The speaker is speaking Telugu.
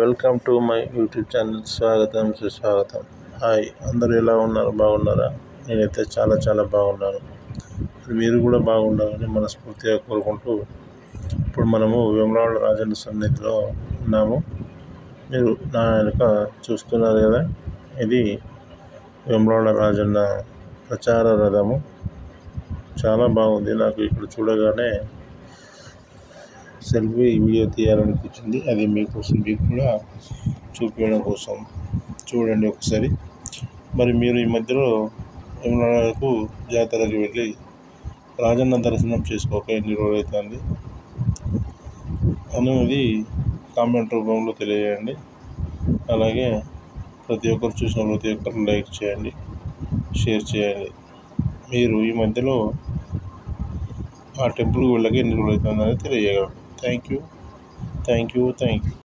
Welcome to my YouTube channel. స్వాగతం సుస్వాగతం. హాయ్, అందరూ ఎలా ఉన్నారు? బాగున్నారా? నేనైతే చాలా బాగున్నాను. మీరు కూడా బాగుండాలని మనస్ఫూర్తిగా కోరుకుంటూ ఇప్పుడు మనము వేములవాడ రాజన్న సన్నిధిలో ఉన్నాము. మీరు నా వెనుక చూస్తున్నారు కదా, ఇది వేములవాడ రాజన్న ప్రచార రథము. చాలా బాగుంది. నాకు ఇక్కడ చూడగానే సెల్ఫీ వీడియో తీయాలనిపించింది. అది మీకోసం, మీకు కూడా చూపించడం కోసం. చూడండి ఒకసారి. మరి మీరు ఈ మధ్యలో వేములవాడకు జాతరకు వెళ్ళి రాజన్న దర్శనం చేసుకోక ఎన్ని రోజులు అవుతుంది అనేది కామెంట్ రూపంలో తెలియజేయండి. అలాగే ప్రతి ఒక్కరు చూసిన ప్రతి ఒక్కరు లైక్ చేయండి, షేర్ చేయండి. మీరు ఈ మధ్యలో ఆ టెంపుల్కి వెళ్ళక ఎన్ని రోజులు అవుతుంది అనేది తెలియజేయగలరు. Thank you.